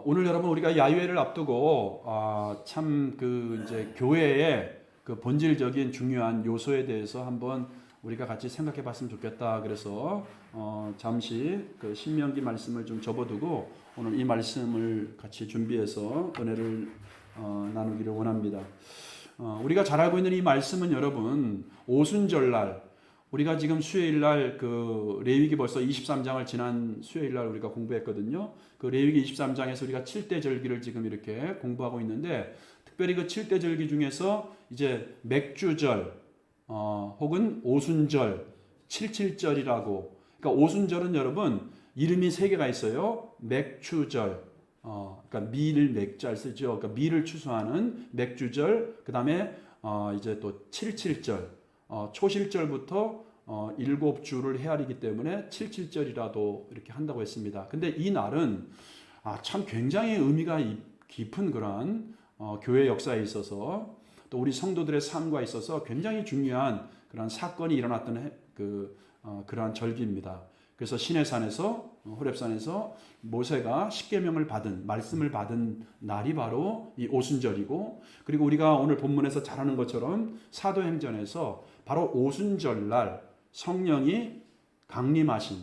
오늘 여러분 우리가 야유회를 앞두고 참 그 이제 교회의 그 본질적인 중요한 요소에 대해서 한번 우리가 같이 생각해 봤으면 좋겠다. 그래서 잠시 그 신명기 말씀을 좀 접어두고 오늘 이 말씀을 같이 준비해서 은혜를 나누기를 원합니다. 우리가 잘 알고 있는 이 말씀은 여러분 오순절날 우리가 지금 수요일날 그 레위기 벌써 23장을 지난 수요일날 우리가 공부했거든요. 그 레위기 23장에서 우리가 7대 절기를 지금 이렇게 공부하고 있는데 특별히 그 7대 절기 중에서 이제 맥주절 혹은 오순절 77절이라고, 그러니까 오순절은 여러분 이름이 세 개가 있어요. 맥추절, 그러니까 밀 맥절 쓰죠. 그러니까 밀을 추수하는 맥주절, 그 다음에 이제 또 77절, 초실절부터 7주를 헤아리기 때문에 77절이라도 이렇게 한다고 했습니다. 근데 이 날은 참 굉장히 의미가 깊은 그런 교회 역사에 있어서 또 우리 성도들의 삶과 있어서 굉장히 중요한 그런 사건이 일어났던 그러한 절기입니다. 그래서 시내산에서 호렙산에서 모세가 십계명을 받은 말씀을 받은 날이 바로 이 오순절이고, 그리고 우리가 오늘 본문에서 잘 아는 것처럼 사도행전에서 바로 오순절날 성령이 강림하신,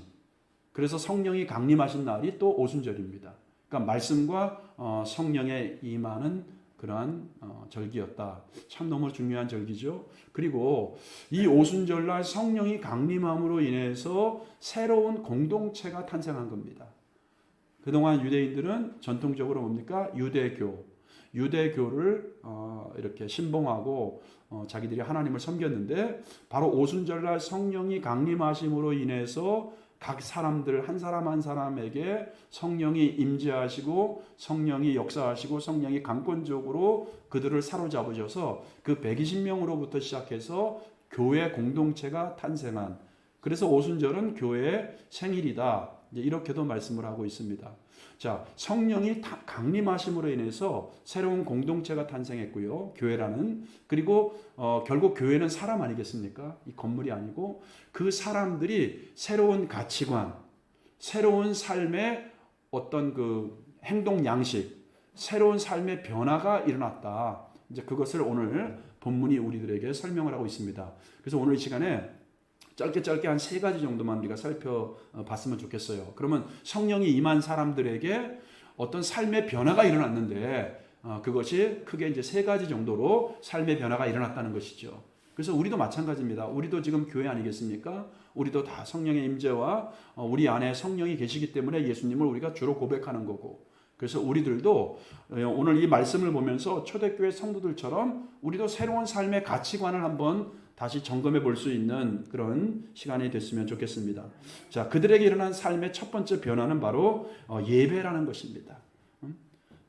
그래서 성령이 강림하신 날이 또 오순절입니다. 그러니까 말씀과 성령의 임하는 그러한 절기였다. 참 너무 중요한 절기죠. 그리고 이 오순절날 성령이 강림함으로 인해서 새로운 공동체가 탄생한 겁니다. 그동안 유대인들은 전통적으로 뭡니까? 유대교를 이렇게 신봉하고 자기들이 하나님을 섬겼는데, 바로 오순절날 성령이 강림하심으로 인해서 각 사람들 한 사람 한 사람에게 성령이 임재하시고 성령이 역사하시고 성령이 강권적으로 그들을 사로잡으셔서 그 120명으로부터 시작해서 교회 공동체가 탄생한, 그래서 오순절은 교회의 생일이다. 이렇게도 말씀을 하고 있습니다. 자, 성령이 강림하심으로 인해서 새로운 공동체가 탄생했고요. 교회라는. 그리고 결국 교회는 사람 아니겠습니까? 이 건물이 아니고 그 사람들이 새로운 가치관, 새로운 삶의 어떤 그 행동 양식, 새로운 삶의 변화가 일어났다. 이제 그것을 오늘 본문이 우리들에게 설명을 하고 있습니다. 그래서 오늘 이 시간에 짧게 한 3가지 정도만 우리가 살펴봤으면 좋겠어요. 그러면 성령이 임한 사람들에게 어떤 삶의 변화가 일어났는데 그것이 크게 이제 3가지 정도로 삶의 변화가 일어났다는 것이죠. 그래서 우리도 마찬가지입니다. 우리도 지금 교회 아니겠습니까? 우리도 다 성령의 임재와 우리 안에 성령이 계시기 때문에 예수님을 우리가 주로 고백하는 거고, 그래서 우리들도 오늘 이 말씀을 보면서 초대교회 성도들처럼 우리도 새로운 삶의 가치관을 한번 다시 점검해 볼 수 있는 그런 시간이 됐으면 좋겠습니다. 자, 그들에게 일어난 삶의 첫 번째 변화는 바로 예배라는 것입니다.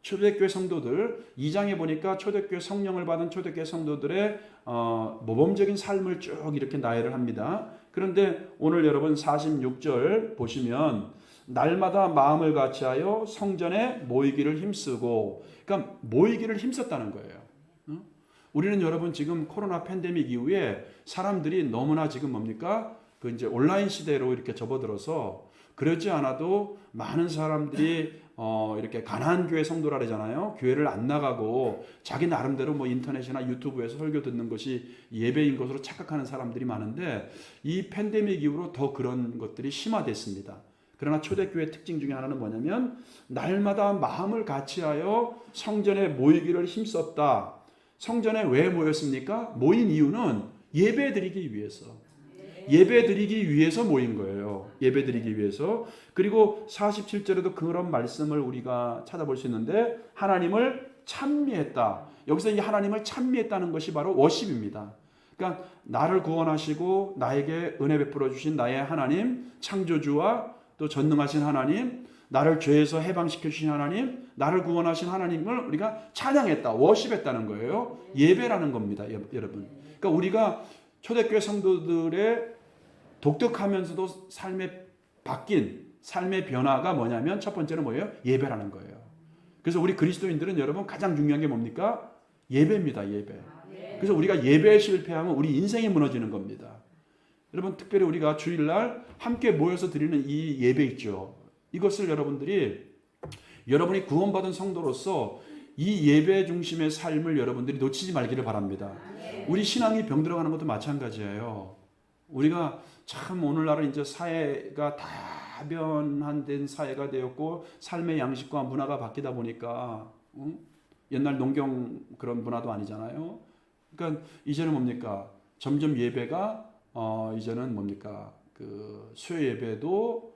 초대교회 성도들 2장에 보니까 초대교회 성령을 받은 초대교회 성도들의 모범적인 삶을 쭉 이렇게 나열을 합니다. 그런데 오늘 여러분 46절 보시면 날마다 마음을 같이하여 성전에 모이기를 힘쓰고, 그러니까 모이기를 힘썼다는 거예요. 우리는 여러분 지금 코로나 팬데믹 이후에 사람들이 너무나 지금 뭡니까? 그 이제 온라인 시대로 이렇게 접어들어서 그러지 않아도 많은 사람들이 이렇게 가난한 교회 성도라 그러잖아요. 교회를 안 나가고 자기 나름대로 뭐 인터넷이나 유튜브에서 설교 듣는 것이 예배인 것으로 착각하는 사람들이 많은데, 이 팬데믹 이후로 더 그런 것들이 심화됐습니다. 그러나 초대교회의 특징 중에 하나는 뭐냐면 날마다 마음을 같이하여 성전에 모이기를 힘썼다. 성전에 왜 모였습니까? 모인 이유는 예배드리기 위해서. 예배드리기 위해서 모인 거예요. 예배드리기 위해서. 그리고 47절에도 그런 말씀을 우리가 찾아볼 수 있는데, 하나님을 찬미했다. 여기서 이 하나님을 찬미했다는 것이 바로 워십입니다. 그러니까 나를 구원하시고 나에게 은혜 베풀어 주신 나의 하나님, 창조주와 또 전능하신 하나님, 나를 죄에서 해방시켜 주신 하나님, 나를 구원하신 하나님을 우리가 찬양했다, 워십했다는 거예요. 예배라는 겁니다, 여러분. 그러니까 우리가 초대교회 성도들의 독특하면서도 삶에 바뀐 삶의 변화가 뭐냐면 첫 번째는 뭐예요? 예배라는 거예요. 그래서 우리 그리스도인들은 여러분 가장 중요한 게 뭡니까? 예배입니다, 예배. 그래서 우리가 예배에 실패하면 우리 인생이 무너지는 겁니다. 여러분 특별히 우리가 주일날 함께 모여서 드리는 이 예배 있죠. 이것을 여러분들이 여러분이 구원받은 성도로서 이 예배 중심의 삶을 여러분들이 놓치지 말기를 바랍니다. 우리 신앙이 병들어가는 것도 마찬가지예요. 우리가 참 오늘날은 이제 사회가 다변화된 사회가 되었고 삶의 양식과 문화가 바뀌다 보니까 옛날 농경 그런 문화도 아니잖아요. 그러니까 이제는 뭡니까? 점점 예배가 이제는 뭡니까? 그 수요 예배도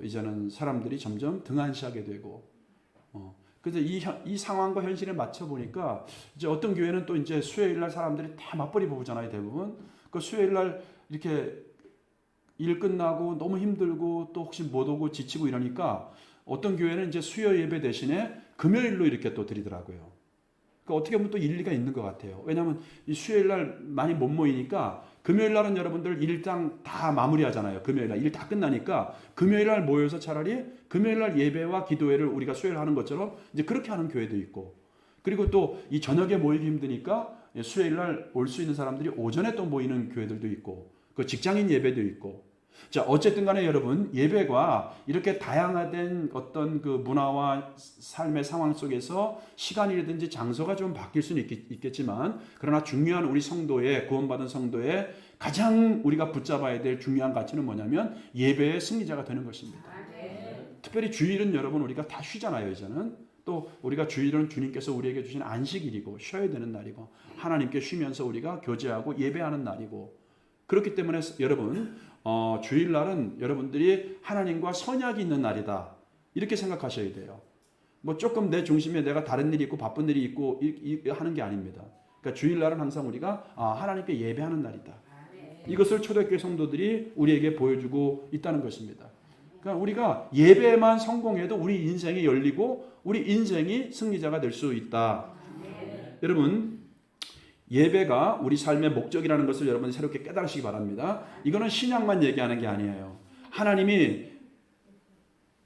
이제는 사람들이 점점 등한시하게 되고 그래서 이 상황과 현실에 맞춰 보니까 이제 어떤 교회는 또 이제 수요일 날 사람들이 다 맞벌이 부부잖아요, 대부분. 그 수요일 날 이렇게 일 끝나고 너무 힘들고 또 혹시 못 오고 지치고 이러니까 어떤 교회는 이제 수요 예배 대신에 금요일로 이렇게 또 드리더라고요. 그러니까 어떻게 보면 또 일리가 있는 것 같아요. 왜냐하면 이 수요일 날 많이 못 모이니까 금요일 날은 여러분들 일당 다 마무리하잖아요. 금요일 날 일 다 끝나니까 금요일 날 모여서 차라리 금요일 날 예배와 기도회를 우리가 수요일 하는 것처럼 이제 그렇게 하는 교회도 있고, 그리고 또 이 저녁에 모이기 힘드니까 수요일 날 올 수 있는 사람들이 오전에 또 모이는 교회들도 있고, 그 직장인 예배도 있고. 자, 어쨌든 간에 여러분, 예배가 이렇게 다양화된 어떤 그 문화와 삶의 상황 속에서 시간이라든지 장소가 좀 바뀔 수는 있겠지만, 그러나 중요한 우리 성도의, 구원받은 성도의 가장 우리가 붙잡아야 될 중요한 가치는 뭐냐면 예배의 승리자가 되는 것입니다. 특별히 주일은 여러분 우리가 다 쉬잖아요. 이제는 또 우리가 주일은 주님께서 우리에게 주신 안식일이고 쉬어야 되는 날이고, 하나님께 쉬면서 우리가 교제하고 예배하는 날이고, 그렇기 때문에 여러분 주일날은 여러분들이 하나님과 선약이 있는 날이다, 이렇게 생각하셔야 돼요. 뭐 조금 내 중심에 내가 다른 일이 있고 바쁜 일이 있고 하는 게 아닙니다. 그러니까 주일날은 항상 우리가 하나님께 예배하는 날이다, 이것을 초대교회 성도들이 우리에게 보여주고 있다는 것입니다. 그러니까 우리가 예배만 성공해도 우리 인생이 열리고 우리 인생이 승리자가 될 수 있다. 여러분, 예배가 우리 삶의 목적이라는 것을 여러분이 새롭게 깨달으시기 바랍니다. 이거는 신약만 얘기하는 게 아니에요. 하나님이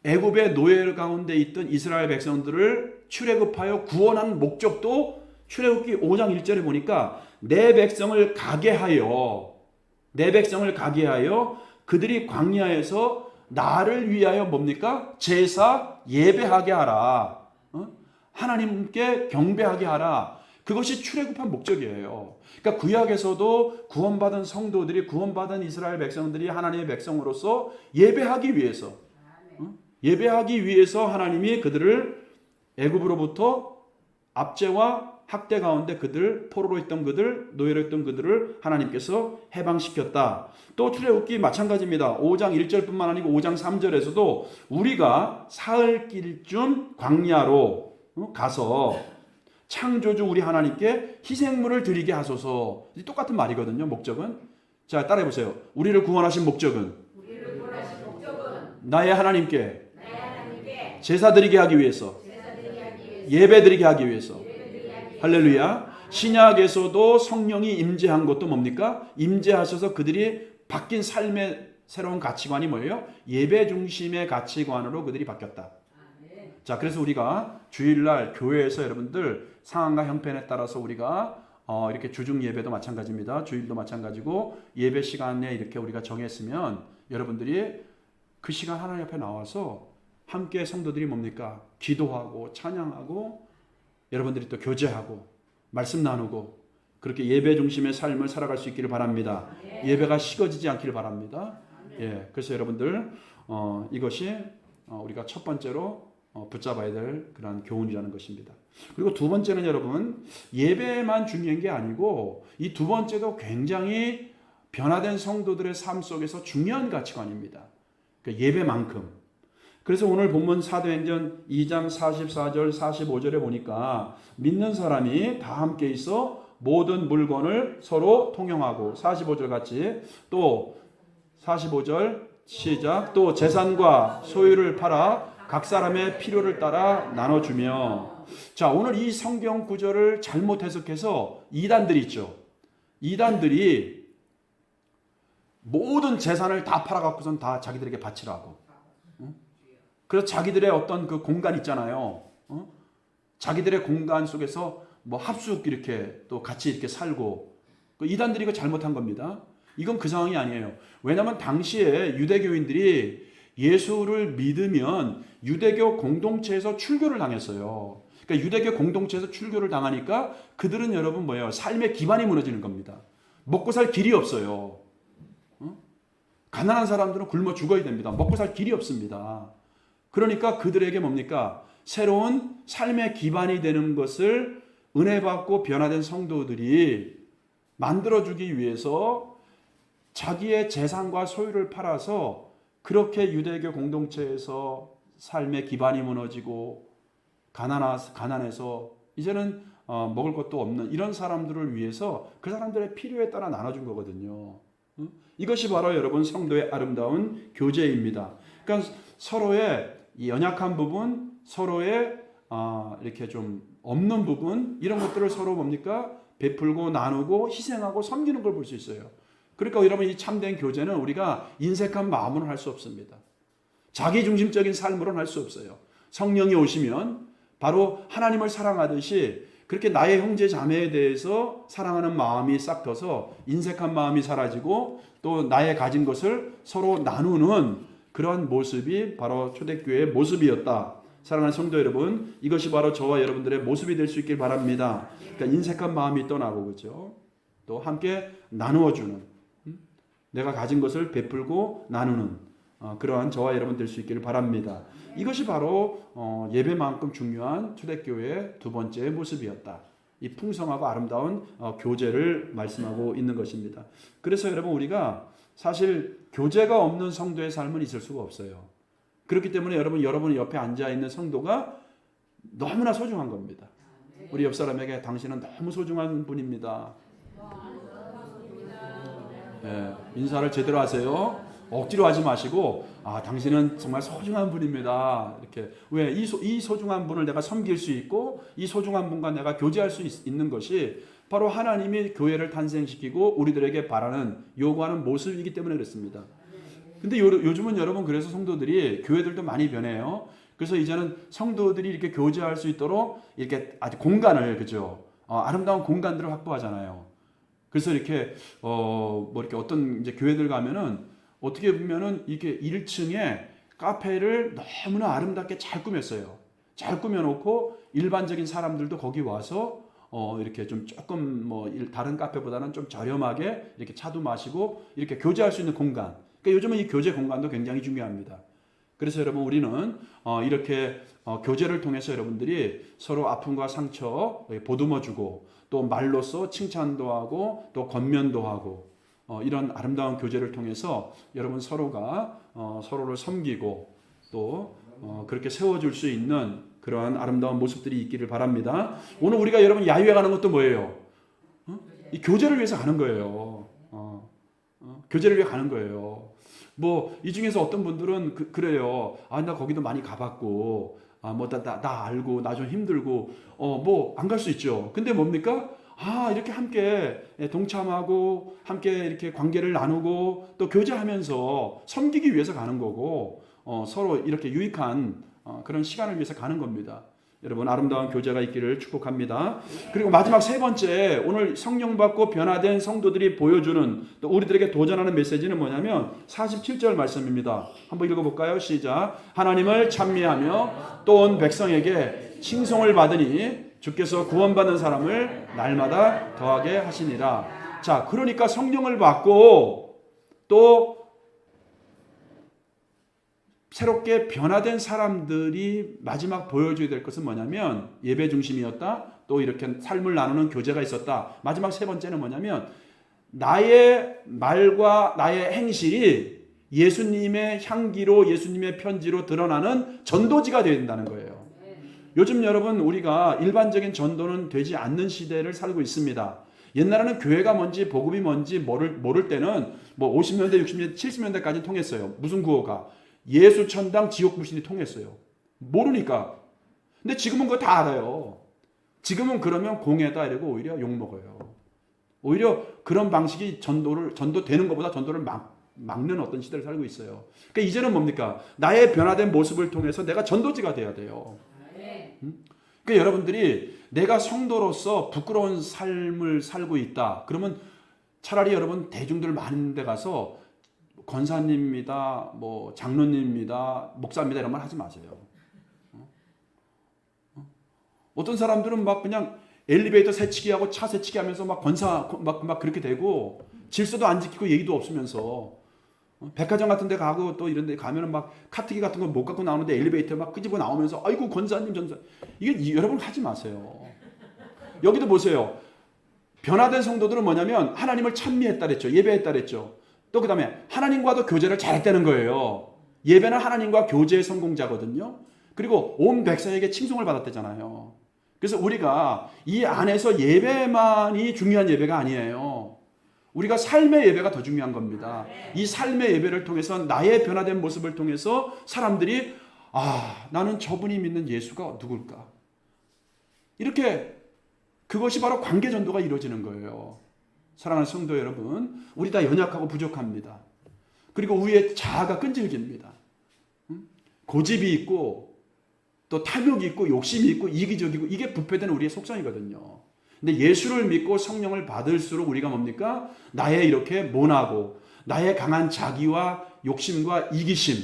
애굽의 노예 가운데 있던 이스라엘 백성들을 출애굽하여 구원한 목적도 출애굽기 5장 1절에 보니까 내 백성을 가게 하여 그들이 광야에서 나를 위하여 뭡니까? 제사 예배하게 하라. 하나님께 경배하게 하라. 그것이 출애굽한 목적이에요. 그러니까 구약에서도 구원받은 성도들이, 구원받은 이스라엘 백성들이 하나님의 백성으로서 예배하기 위해서 하나님이 그들을 애굽으로부터 압제와 학대 가운데 포로로 있던 그들, 노예로 있던 그들을 하나님께서 해방시켰다. 또 출애굽기 마찬가지입니다. 5장 1절뿐만 아니고 5장 3절에서도 우리가 사흘길쯤 광야로 가서 창조주 우리 하나님께 희생물을 드리게 하소서. 똑같은 말이거든요. 목적은. 자, 따라해 보세요. 우리를 구원하신 목적은 나의 하나님께 제사 드리게 하기 위해서, 예배 드리게 하기 위해서. 할렐루야. 신약에서도 성령이 임재한 것도 뭡니까? 임재하셔서 그들이 바뀐 삶의 새로운 가치관이 뭐예요? 예배 중심의 가치관으로 그들이 바뀌었다. 자, 그래서 우리가 주일날 교회에서 여러분들 상황과 형편에 따라서 우리가 이렇게 주중 예배도 마찬가지입니다. 주일도 마찬가지고 예배 시간에 이렇게 우리가 정했으면 여러분들이 그 시간 하나님 앞에 나와서 함께 성도들이 뭡니까? 기도하고 찬양하고 여러분들이 또 교제하고 말씀 나누고 그렇게 예배 중심의 삶을 살아갈 수 있기를 바랍니다. 예배가 식어지지 않기를 바랍니다. 예, 그래서 여러분들 이것이 우리가 첫 번째로 붙잡아야 될 그런 교훈이라는 것입니다. 그리고 두 번째는 여러분, 예배만 중요한 게 아니고 이 두 번째도 굉장히 변화된 성도들의 삶 속에서 중요한 가치관입니다. 그러니까 예배만큼. 그래서 오늘 본문 사도행전 2장 44절 45절에 보니까 믿는 사람이 다 함께 있어 모든 물건을 서로 통용하고, 45절 같이 또 45절 시작, 또 재산과 소유를 팔아 각 사람의 필요를 따라 나눠주며. 자, 오늘 이 성경 구절을 잘못 해석해서 이단들이 있죠. 이단들이 모든 재산을 다 팔아갖고선 다 자기들에게 바치라고. 그래서 자기들의 어떤 그 공간 있잖아요. 자기들의 공간 속에서 뭐 합숙 이렇게 또 같이 이렇게 살고. 이단들이 이거 잘못한 겁니다. 이건 그 상황이 아니에요. 왜냐하면 당시에 유대교인들이 예수를 믿으면 유대교 공동체에서 출교를 당했어요. 그러니까 유대교 공동체에서 출교를 당하니까 그들은 여러분 뭐예요? 삶의 기반이 무너지는 겁니다. 먹고 살 길이 없어요. 가난한 사람들은 굶어 죽어야 됩니다. 먹고 살 길이 없습니다. 그러니까 그들에게 뭡니까? 새로운 삶의 기반이 되는 것을 은혜 받고 변화된 성도들이 만들어주기 위해서 자기의 재산과 소유를 팔아서 그렇게 유대교 공동체에서 삶의 기반이 무너지고 가난해서 이제는 먹을 것도 없는 이런 사람들을 위해서 그 사람들의 필요에 따라 나눠준 거거든요. 이것이 바로 여러분 성도의 아름다운 교제입니다. 그러니까 서로의 연약한 부분, 서로의 이렇게 좀 없는 부분 이런 것들을 서로 뭡니까? 베풀고 나누고 희생하고 섬기는 걸 볼 수 있어요. 그러니까 여러분 이 참된 교제는 우리가 인색한 마음으로는 할 수 없습니다. 자기중심적인 삶으로는 할 수 없어요. 성령이 오시면 바로 하나님을 사랑하듯이 그렇게 나의 형제 자매에 대해서 사랑하는 마음이 싹 터서 인색한 마음이 사라지고 또 나의 가진 것을 서로 나누는 그러한 모습이 바로 초대교회의 모습이었다. 사랑하는 성도 여러분, 이것이 바로 저와 여러분들의 모습이 될 수 있길 바랍니다. 그러니까 인색한 마음이 떠나고 그죠? 또 함께 나누어주는 내가 가진 것을 베풀고 나누는 그러한 저와 여러분 될 수 있기를 바랍니다. 이것이 바로 예배만큼 중요한 초대교회의 두 번째 모습이었다. 이 풍성하고 아름다운 교제를 말씀하고 있는 것입니다. 그래서 여러분 우리가 사실 교제가 없는 성도의 삶은 있을 수가 없어요. 그렇기 때문에 여러분 옆에 앉아있는 성도가 너무나 소중한 겁니다. 우리 옆 사람에게 당신은 너무 소중한 분입니다. 네, 인사를 제대로 하세요. 억지로 하지 마시고 당신은 정말 소중한 분입니다. 이렇게 왜 이 소중한 분을 내가 섬길 수 있고 이 소중한 분과 내가 교제할 수 있는 것이 바로 하나님이 교회를 탄생시키고 우리들에게 바라는 요구하는 모습이기 때문에 그렇습니다. 근데 요즘은 여러분 그래서 성도들이 교회들도 많이 변해요. 그래서 이제는 성도들이 이렇게 교제할 수 있도록 이렇게 아주 공간을 그죠? 아름다운 공간들을 확보하잖아요. 그래서 이렇게 이렇게 어떤 이제 교회들 가면은 어떻게 보면은 이렇게 1층에 카페를 너무나 아름답게 잘 꾸몄어요. 잘 꾸며놓고 일반적인 사람들도 거기 와서 이렇게 좀 조금 다른 카페보다는 좀 저렴하게 이렇게 차도 마시고 이렇게 교제할 수 있는 공간. 그러니까 요즘은 이 교제 공간도 굉장히 중요합니다. 그래서 여러분 우리는 이렇게 교제를 통해서 여러분들이 서로 아픔과 상처 보듬어주고 또 말로써 칭찬도 하고 또 권면도 하고 이런 아름다운 교제를 통해서 여러분 서로가 서로를 섬기고 또 그렇게 세워줄 수 있는 그러한 아름다운 모습들이 있기를 바랍니다. 오늘 우리가 여러분 야유회 가는 것도 뭐예요? 이 교제를 위해서 가는 거예요. 교제를 위해 가는 거예요. 이 중에서 어떤 분들은 그래요. 나 거기도 많이 가봤고, 나 알고, 나 좀 힘들고, 안 갈 수 있죠. 근데 뭡니까? 이렇게 함께 동참하고, 함께 이렇게 관계를 나누고, 또 교제하면서 섬기기 위해서 가는 거고, 서로 이렇게 유익한 그런 시간을 위해서 가는 겁니다. 여러분 아름다운 교제가 있기를 축복합니다. 그리고 마지막 세 번째, 오늘 성령 받고 변화된 성도들이 보여주는 또 우리들에게 도전하는 메시지는 뭐냐면 47절 말씀입니다. 한번 읽어볼까요? 시작. 하나님을 찬미하며 또 온 백성에게 칭송을 받으니 주께서 구원받는 사람을 날마다 더하게 하시니라. 자, 그러니까 성령을 받고 또 새롭게 변화된 사람들이 마지막 보여줘야 될 것은 뭐냐면 예배 중심이었다. 또 이렇게 삶을 나누는 교제가 있었다. 마지막 세 번째는 뭐냐면 나의 말과 나의 행실이 예수님의 향기로 예수님의 편지로 드러나는 전도지가 되어야 된다는 거예요. 요즘 여러분 우리가 일반적인 전도는 되지 않는 시대를 살고 있습니다. 옛날에는 교회가 뭔지 복음이 뭔지 모를 때는 50년대, 60년대, 70년대까지 통했어요. 무슨 구호가? 예수 천당 지옥 불신이 통했어요. 모르니까. 근데 지금은 그거 다 알아요. 지금은 그러면 공예다 이러고 오히려 욕먹어요. 오히려 그런 방식이 전도되는 것보다 전도를 막는 어떤 시대를 살고 있어요. 그러니까 이제는 뭡니까? 나의 변화된 모습을 통해서 내가 전도지가 돼야 돼요. 그러니까 여러분들이 내가 성도로서 부끄러운 삶을 살고 있다. 그러면 차라리 여러분 대중들 많은 데 가서 권사님입니다, 뭐 장로님입니다, 목사입니다 이런 말 하지 마세요. 어떤 사람들은 막 그냥 엘리베이터 새치기하고 차 새치기하면서 막 권사 막 그렇게 되고 질서도 안 지키고 예의도 없으면서 백화점 같은 데 가고 또 이런 데 가면은 막 카트기 같은 거 못 갖고 나오는데 엘리베이터 막 끄집어 나오면서 아이고 권사님 전사 이게 여러분 하지 마세요. 여기도 보세요. 변화된 성도들은 뭐냐면 하나님을 찬미했다 그랬죠. 예배했다 그랬죠. 또 그 다음에 하나님과도 교제를 잘했다는 거예요. 예배는 하나님과 교제의 성공자거든요. 그리고 온 백성에게 칭송을 받았대잖아요. 그래서 우리가 이 안에서 예배만이 중요한 예배가 아니에요. 우리가 삶의 예배가 더 중요한 겁니다. 이 삶의 예배를 통해서 나의 변화된 모습을 통해서 사람들이 나는 저분이 믿는 예수가 누굴까? 이렇게 그것이 바로 관계 전도가 이루어지는 거예요. 사랑하는 성도 여러분, 우리 다 연약하고 부족합니다. 그리고 우리의 자아가 끈질깁니다. 고집이 있고 또 탐욕이 있고 욕심이 있고 이기적이고 이게 부패된 우리의 속성이거든요. 근데 예수를 믿고 성령을 받을수록 우리가 뭡니까? 나의 이렇게 모나고 나의 강한 자기와 욕심과 이기심,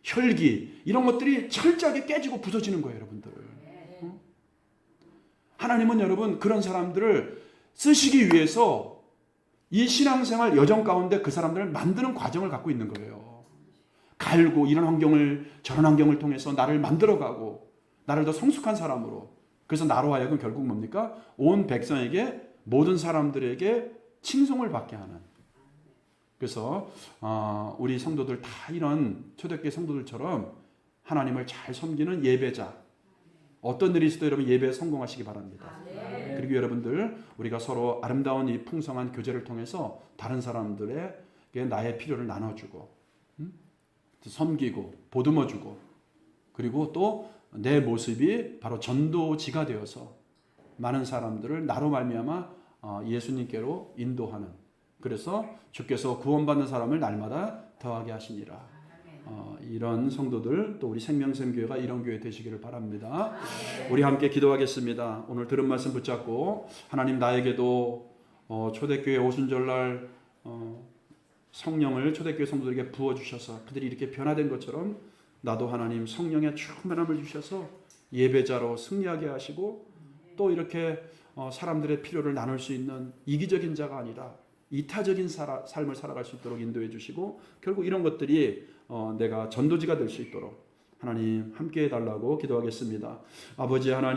혈기 이런 것들이 철저하게 깨지고 부서지는 거예요, 여러분들. 하나님은 여러분 그런 사람들을 쓰시기 위해서 이 신앙생활 여정 가운데 그 사람들을 만드는 과정을 갖고 있는 거예요. 갈고 이런 환경을 저런 환경을 통해서 나를 만들어가고 나를 더 성숙한 사람으로. 그래서 나로 하여금 결국 뭡니까? 온 백성에게 모든 사람들에게 칭송을 받게 하는. 그래서 우리 성도들 다 이런 초대교회 성도들처럼 하나님을 잘 섬기는 예배자. 어떤 일이 있어도 여러분 예배에 성공하시기 바랍니다. 그리고 여러분들 우리가 서로 아름다운 이 풍성한 교제를 통해서 다른 사람들에게 나의 필요를 나눠주고 섬기고 보듬어주고 그리고 또 내 모습이 바로 전도지가 되어서 많은 사람들을 나로 말미암아 예수님께로 인도하는. 그래서 주께서 구원받는 사람을 날마다 더하게 하시니라. 이런 성도들 또 우리 생명샘교회가 이런 교회 되시기를 바랍니다. 우리 함께 기도하겠습니다. 오늘 들은 말씀 붙잡고 하나님 나에게도 초대교회 오순절날 성령을 초대교회 성도들에게 부어주셔서 그들이 이렇게 변화된 것처럼 나도 하나님 성령의 충만함을 주셔서 예배자로 승리하게 하시고 또 이렇게 사람들의 필요를 나눌 수 있는 이기적인 자가 아니라 이타적인 삶을 살아갈 수 있도록 인도해 주시고 결국 이런 것들이 내가 전도지가 될 수 있도록 하나님 함께 해달라고 기도하겠습니다. 아버지 하나님